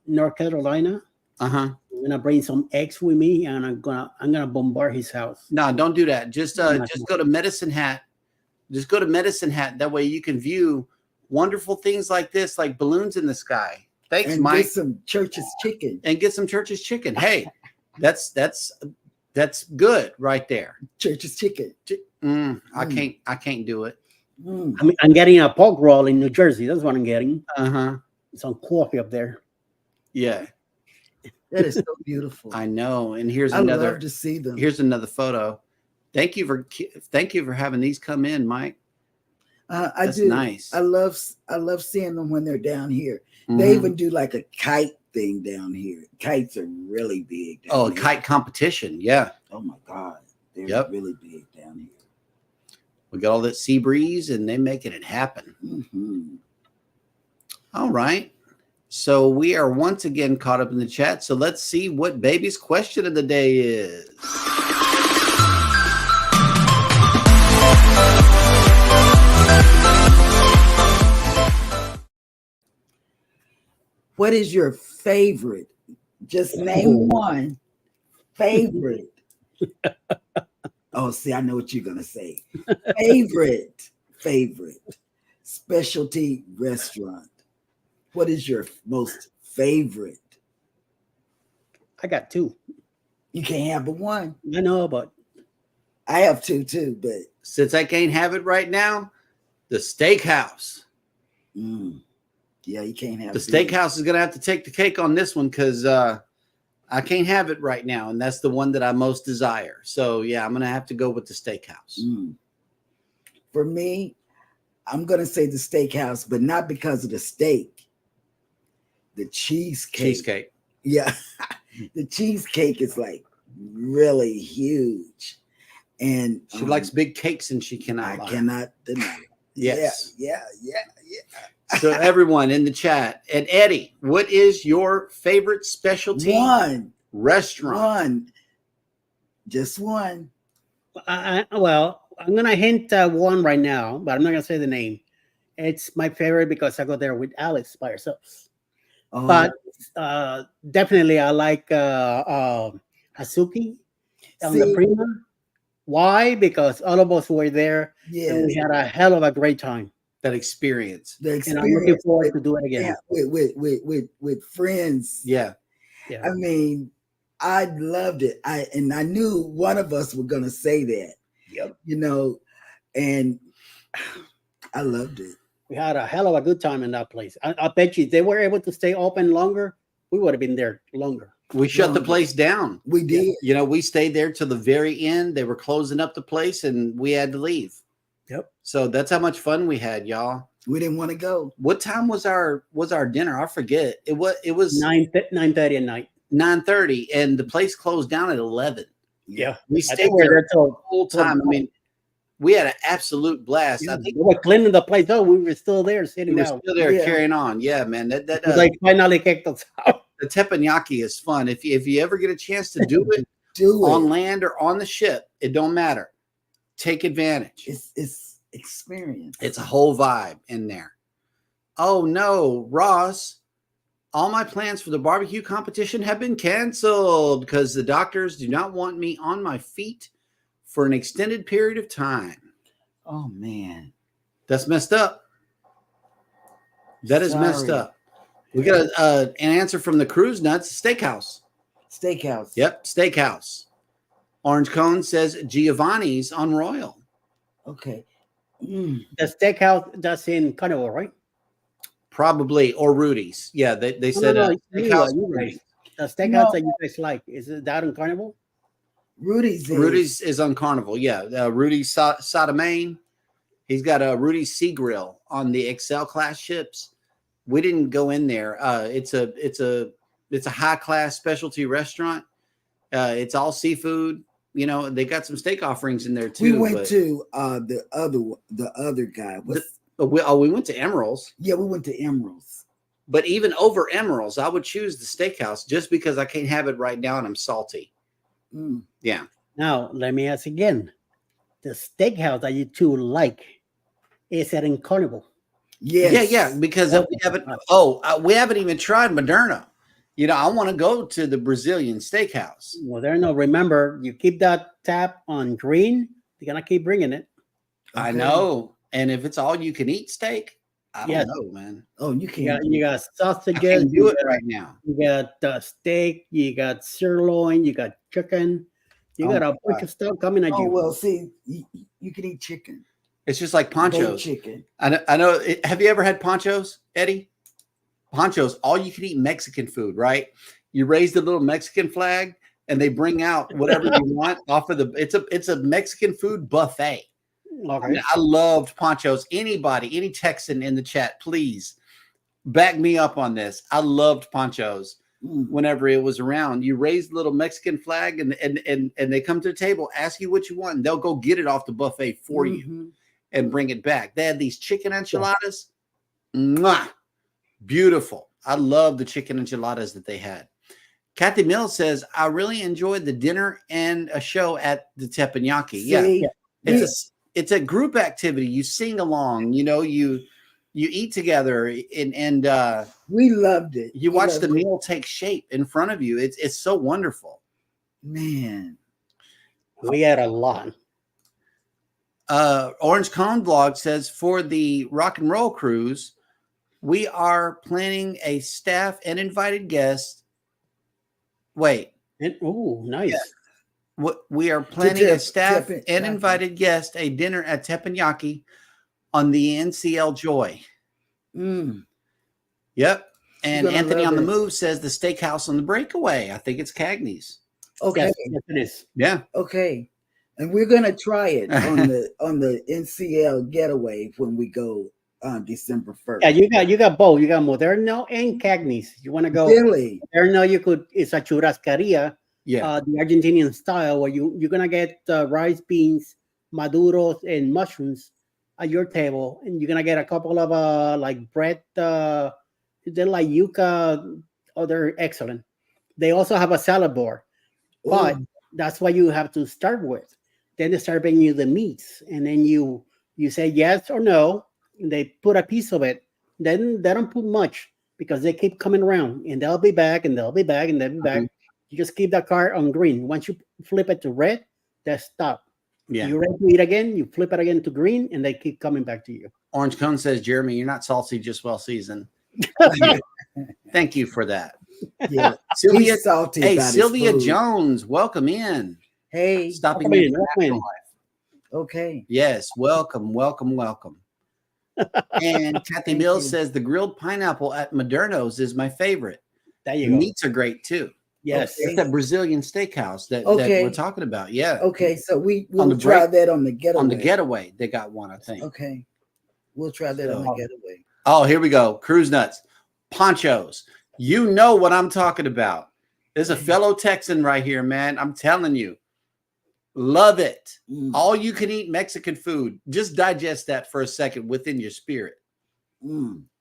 North Carolina. Uh-huh. I'm gonna bring some eggs with me, and I'm gonna bombard his house. No, don't do that. Just go to Medicine Hat. Just go to Medicine Hat. That way you can view wonderful things like this, like balloons in the sky. Thanks, And Mike. get some Church's chicken. And get some Church's chicken. Hey, that's good right there. Church's chicken. I can't do it. I'm getting a pork roll in New Jersey. That's what I'm getting. Uh-huh. Some coffee up there. Yeah. That is so beautiful. I know. And here's I another love to see them. here's another photo. Thank you for having these come in, Mike. I That's do. nice. I love seeing them when they're down here. Mhm. They even do like a kite thing down here. Kites are really big. Oh, a here. kite competition. Yeah. Oh my God. They're Yep. really big down here. We got all that sea breeze and they making it happen. Mm-hmm. All right. So we are once again caught up in the chat. So let's see what baby's question of the day is. What is your favorite? Just name one favorite. Oh, see, I know what you're gonna say. Favorite specialty restaurant. What is your most favorite? I got two. You can't have but one. I know, but I have two too, but Since I can't have it right now, the steakhouse. yeah, you can't have The both. steakhouse is going to have to take the cake on this one because I can't have it right now. And that's the one that I most desire. So, yeah, I'm going to have to go with the steakhouse. For me, I'm going to say the steakhouse, but not because of the steak. The cheesecake. Cheesecake. Yeah. The cheesecake is like really huge. And She likes big cakes and she cannot I lie. cannot deny it. Yes. Yeah. So everyone in the chat, and Eddie, what is your favorite specialty restaurant? Just one. well, I'm gonna hint one right now, but I'm not gonna say the name. It's my favorite because I go there with Alice by herself. Oh, But definitely, I like Hazuki on the see, Prima. Why? Because all of us were there and yes, we had a hell of a great time. That experience. the And I'm looking experience forward to do it again. with friends. Yeah. Yeah. I mean, I loved it. I knew one of us were gonna say that. Yep. You know, and I loved it. We had a hell of a good time in that place. I bet you if they were able to stay open longer, we would have been there longer. We shut the Longer. place down. We did. You know, we stayed there till the very end. They were closing up the place and we had to leave. Yep. So that's how much fun we had, y'all. We didn't want to go. What time was our dinner? I forget. It was 9:30 at night. 9:30 and the place closed down at 11. Yeah. We I stayed think we were there there till the whole time. I mean, we had an absolute blast. yeah, I think they were cleaning the place. Oh, we were still there we sitting were down. still there Yeah. carrying on. Yeah, man. That They finally kicked us out. the teppanyaki is fun. If you ever get a chance to do it Do it. on land or on the ship, it don't matter. Take advantage. It's experience. It's a whole vibe in there. Oh no, Ross, all my plans for the barbecue competition have been canceled because the doctors do not want me on my feet for an extended period of time. Oh man. That's messed up. That is messed Sorry. up. We got an answer from the Cruise Nuts Steakhouse. Steakhouse. Yep, Steakhouse. Orange Cone says Giovanni's on Royal. Okay. The steakhouse that's in Carnival, right? Probably, or Rudy's. Yeah, they said no, Steakhouse. you right. Rudy's. The steakhouse that you guys like, is it that in Carnival? Rudy's. Rudy's is on Carnival. Yeah, Rudy's Sod of Maine. He's got a Rudy's Sea Grill on the Excel class ships. We didn't go in there. It's a high class specialty restaurant. It's all seafood. You know, they got some steak offerings in there too. We went to the other guy. We went to Emerald's. Yeah, we went to Emerald's. But even over Emerald's, I would choose the steakhouse just because I can't have it right now and I'm salty. Yeah. Now, let me ask again. The steakhouse that you two like, is it in Carnival? Yes. Yeah, because we haven't even tried Moderna. You know, I want to go to the Brazilian steakhouse. Well, there no. Remember, you keep that tap on green, you're gonna keep bringing it. I Okay. know. And if it's all you can eat steak, I don't Yes. know, man. Oh, you You can't. got I sausages, can't do it right now. you got steak, you got sirloin, you got chicken, you Oh got a my bunch of stuff coming at Oh you. well, see, you can eat chicken. It's just like baked ponchos. chicken. I know. Have you ever had ponchos, Eddie? Ponchos, all you can eat Mexican food, right? You raise the little Mexican flag, and they bring out whatever you want off of the. It's a Mexican food buffet. Okay. I mean, I loved ponchos. Anybody, any Texan in the chat, please back me up on this. I loved ponchos. Whenever it was around, you raise the little Mexican flag, and they come to the table, ask you what you want, and they'll go get it off the buffet for you and bring it back. They had these chicken enchiladas. Mwah, beautiful. I love the chicken enchiladas that they had. Kathy Mills says, I really enjoyed the dinner and a show at the teppanyaki. Yeah. It's a group activity. You sing along, you eat together, and we loved it. You watch the meal take shape in front of you. It's so wonderful. Man. We had a lot. Orange Cone Vlog says, for the rock and roll cruise, we are planning a staff and invited guest. Wait. Oh, nice. Yeah. We are planning a staff and invited guest a dinner at teppanyaki on the NCL Joy. Yep. And Anthony on the Move says the steakhouse on the breakaway. I think it's Cagney's. Okay. Yes, it is. Yeah. Okay. And we're gonna try it on the NCL getaway when we go on December 1st. Yeah, you got both. You got Moderno and Cagney's. You want to go Really? Moderno, it's a churrascaria. Yeah. The Argentinian style, where you're gonna get rice, beans, maduros, and mushrooms at your table, and you're gonna get a couple of like bread. They're like yuca. Oh, they're excellent. They also have a salad bar, but that's what you have to start with. Then they start bringing you the meats, and then you say yes or no. And they put a piece of it. Then they don't put much because they keep coming around, and they'll be back, and they'll be back, and they'll be back. You just keep that card on green. Once you flip it to red, they stop. Yeah. You're ready to eat again, you flip it again to green, and they keep coming back to you. Orange Cone says, Jeremy, you're not salty, just well seasoned. Thank you for that. Yeah. Sylvia, He's salty hey, about his Sylvia food. Jones, welcome in. Hey. Stopping Welcome in. in, welcome in. Okay. Yes, welcome. And Kathy Mills says the grilled pineapple at Moderno's is my favorite. There The you go. meats are great too. Yes. It's that Brazilian steakhouse that we're talking about. Yeah. Okay, so On we'll the try break- that on the getaway. On the getaway, they got one, I think. Okay. We'll try that on the getaway. Oh, here we go. Cruise Nuts. Ponchos. You know what I'm talking about. There's a fellow Texan right here, man. I'm telling you. Love it. All you can eat Mexican food. Just digest that for a second within your spirit.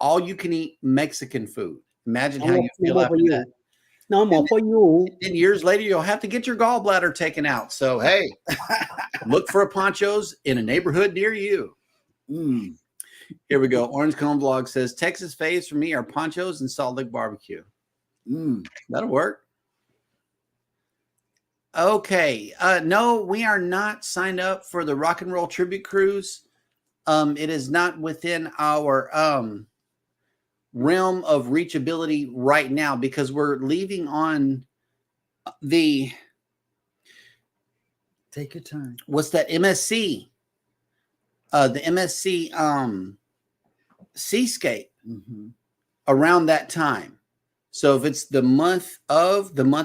All you can eat Mexican food. Imagine how you feel after that. No more for you. And years later, you'll have to get your gallbladder taken out. So, hey, look for a Ponchos in a neighborhood near you. Here we go. Orange Cone Vlog says, Texas faves for me are Ponchos and Salt Lake Barbecue. That'll work. Okay. No, we are not signed up for the Rock and Roll Tribute Cruise. It is not within our realm of reachability right now because we're leaving on the Take your time. What's that? MSC. The MSC Seascape around that time. So if it's the month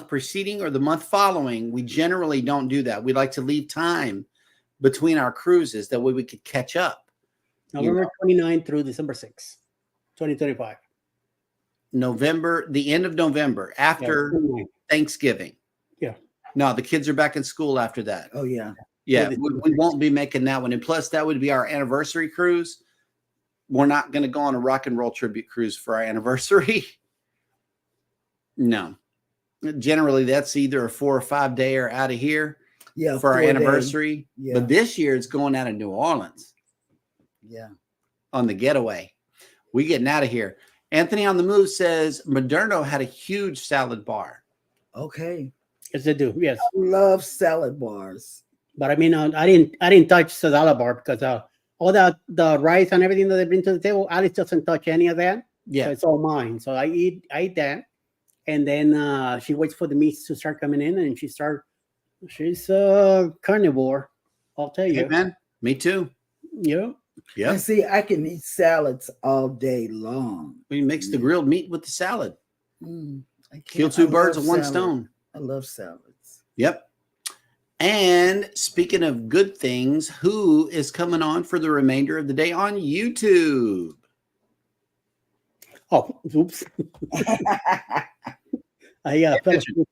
preceding or the month following, we generally don't do that. We like to leave time between our cruises. That way we could catch up. November 29th through December 6th, 2025. The end of November, after Thanksgiving. Yeah. No, the kids are back in school after that. Oh, yeah. Yeah, we won't be making that one. And plus, that would be our anniversary cruise. We're not going to go on a Rock and Roll Tribute Cruise for our anniversary. No. Generally, that's either a 4 or 5 day or out of here for our anniversary. Yeah. But this year, it's going out of New Orleans. Yeah. On the getaway. We getting out of here. Anthony on the Move says Moderno had a huge salad bar. Okay. Yes, they do. Yes. I love salad bars. But I mean, I didn't touch the salad bar because all the rice and everything that they bring to the table, Alice doesn't touch any of that. Yeah. So it's all mine. So I eat that. And then she waits for the meats to start coming in, and she's a carnivore. I'll tell you. Hey, man, me too. Yeah. Yeah. And see, I can eat salads all day long. We mix the grilled meat with the salad. I can't- Kill two I birds love with one salad. stone. I love salads. Yep. And speaking of good things, who is coming on for the remainder of the day on YouTube? Oh, oops. I fell asleep.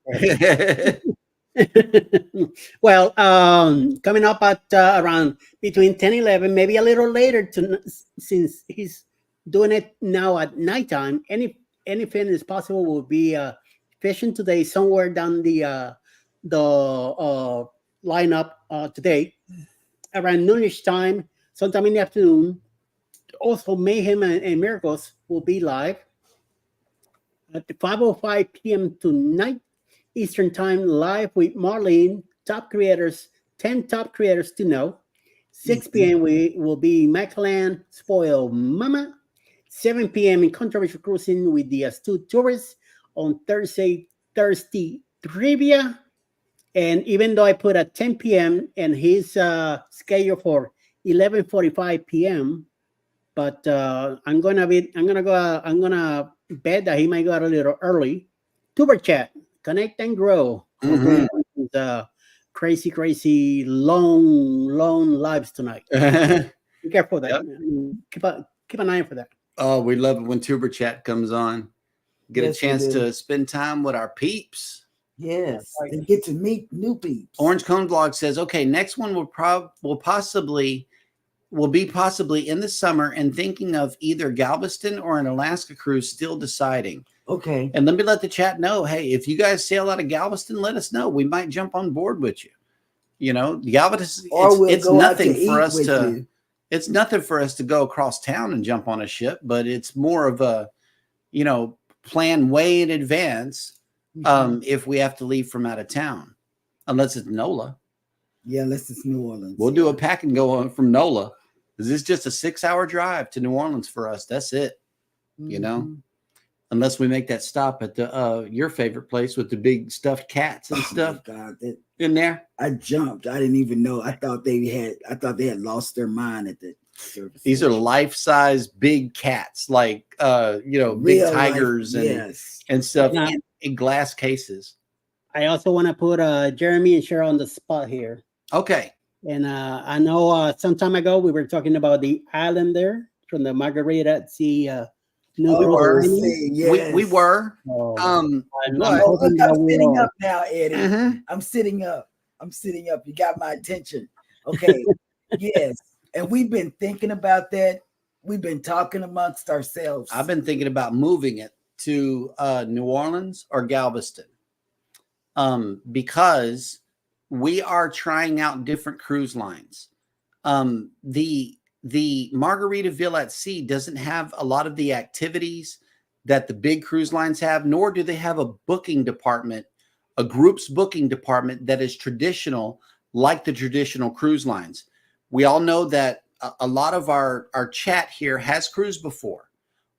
Well, coming up at around between 10 11, maybe a little later since he's doing it now at nighttime. Anything is possible. Will be fishing today somewhere down the lineup today around noonish time, sometime in the afternoon. Also, Mayhem and Miracles will be live at 5:05 p.m. tonight Eastern Time, live with Marlene, top creators, 10 top creators to know. 6 p.m. we will be Maclan, Spoil Mama. 7 p.m. in Controversial Cruising with the Astute Tourists on Thursday, Thirsty Trivia. And even though I put at 10 p.m. and his schedule for 11:45 p.m., but I'm gonna bet that he might go out a little early. Tuber chat, connect and grow. Mhm. Crazy, long lives tonight. Be careful of that. Yep. Keep an eye out for that. Oh, we love it when Tuber Chat comes on. Get Yes, a we chance do. to spend time with our peeps. Yes, Right. and get to meet new peeps. Orange Cone Blog says, okay, next one will be possibly in the summer and thinking of either Galveston or an Alaska cruise, still deciding. Okay. And let me let the chat know, hey, if you guys sail out of Galveston, let us know. We might jump on board with you. You know, Galveston, Or we'll it's go out to nothing for eat us with to you. it's nothing for us to go across town and jump on a ship, but it's more of a, plan way in advance if we have to leave from out of town, unless it's NOLA. Yeah, unless it's New Orleans. We'll do a pack and go on from NOLA. This is just a 6-hour drive to New Orleans for us. That's it. Unless we make that stop at the your favorite place with the big stuffed cats and stuff God, in there. I jumped. I didn't even know. I thought they had lost their mind at the service. These are life-size big cats, like big Real tigers life, and stuff Now, in glass cases. I also want to put Jeremy and Cheryl on the spot here. Okay. And I know some time ago we were talking about the island there from the Margarita at Sea. Yes. We were. I'm look, hoping I'm that we sitting are. up now, Eddie. Mhm. I'm sitting up. You got my attention. Okay. Yes. And we've been thinking about that. We've been talking amongst ourselves. I've been thinking about moving it to New Orleans or Galveston, because we are trying out different cruise lines. The Margaritaville at Sea doesn't have a lot of the activities that the big cruise lines have, nor do they have a booking department, a group's booking department that is traditional, like the traditional cruise lines. We all know that a lot of our chat here has cruised before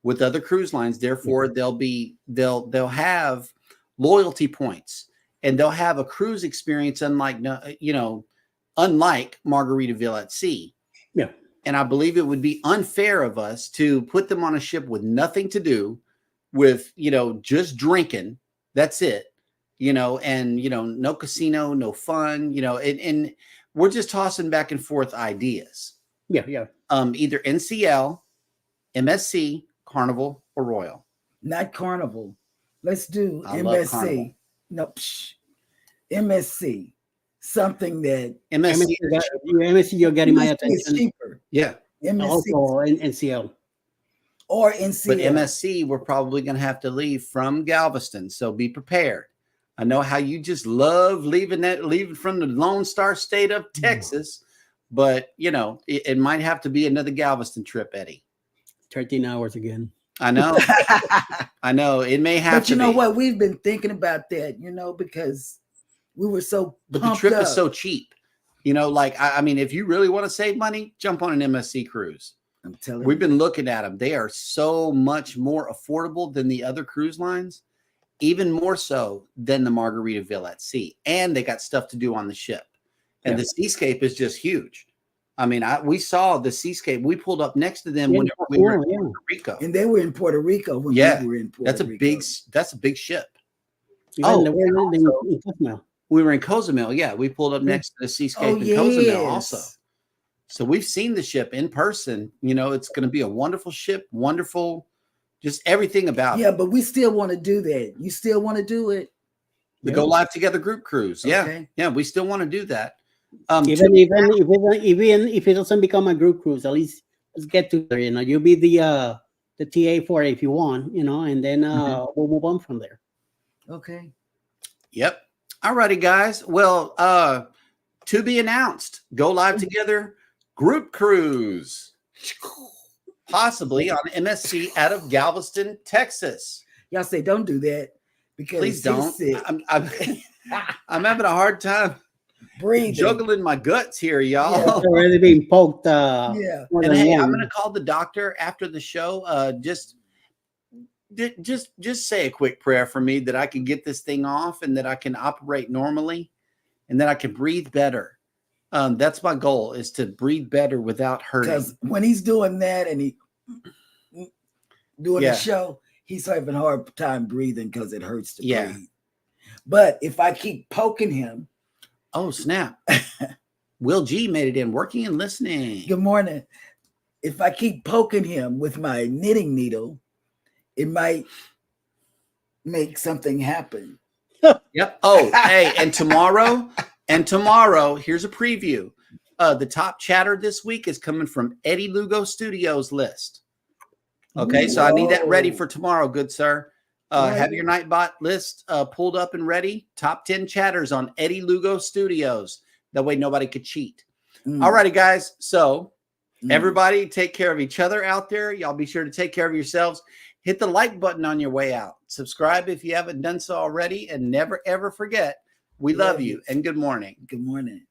with other cruise lines. Therefore, they'll have loyalty points and they'll have a cruise experience unlike Margaritaville at Sea. Yeah. And I believe it would be unfair of us to put them on a ship with nothing to do, with just drinking. That's it. And no casino, no fun. And we're just tossing back and forth ideas. Yeah. Either NCL, MSC, Carnival, or Royal. Not Carnival. Let's do I love MSC. Carnival. No, MSC. Something that MSC, you're getting my is attention. cheaper. Yeah. MSC Also in NCL. or NCL. But MSC, we're probably going to have to leave from Galveston, so be prepared. I know how you just love leaving from the Lone Star State of Texas, but it might have to be another Galveston trip, Eddie. 13 hours again. I know. I know. It may have But to you know be. what? We've been thinking about that, because we were so But the trip is so cheap. I mean, if you really want to save money, jump on an MSC cruise. I'm telling We've you. been looking at them. They are so much more affordable than the other cruise lines, even more so than the Margaritaville at Sea. And they got stuff to do on the ship. And the seascape is just huge. I mean, we saw the seascape. We pulled up next to them Yeah, when we were in yeah. Puerto Rico. And they were in Puerto Rico when Yeah, we were in Puerto That's a Rico. big ship. Even Oh, in Cozumel. We were in Cozumel. Yeah, we pulled up next to the seascape in Cozumel also. So we've seen the ship in person. You know, it's going to be a wonderful ship, wonderful, just everything about it. Yeah, but we still want to do that. You still want to do it? The Go Live Together group cruise. Yeah, Okay. yeah, we still want to do that. Even if it doesn't become a group cruise, at least let's get together. You know, you'll be the TA for it if you want. You know, and then we'll move on from there. Okay. Yep. All righty, guys. Well, to be announced, Go Live Together group cruise, possibly on MSC out of Galveston, Texas. Y'all say don't do that because Please don't. sick. I'm having a hard time Breathing. juggling my guts here, y'all. Yeah. Already being poked. Yeah. And hey, I'm going to call the doctor after the show. Just say a quick prayer for me that I can get this thing off and that I can operate normally and that I can breathe better. That's my goal, is to breathe better without hurting. Because when he's doing that and he doing the show, he's having a hard time breathing because it hurts to breathe. But if I keep poking him. Oh, snap. Will G made it in, working and listening. Good morning. If I keep poking him with my knitting needle, it might make something happen. Yep. Oh, hey, and tomorrow, here's a preview. The top chatter this week is coming from Eddie Lugo Studios list. Okay, so I need that ready for tomorrow, good sir. Have your Nightbot list pulled up and ready. Top 10 chatters on Eddie Lugo Studios. That way nobody could cheat. All righty, guys. So everybody take care of each other out there. Y'all be sure to take care of yourselves. Hit the like button on your way out. Subscribe if you haven't done so already. And never, ever forget, we love you and good morning. Good morning.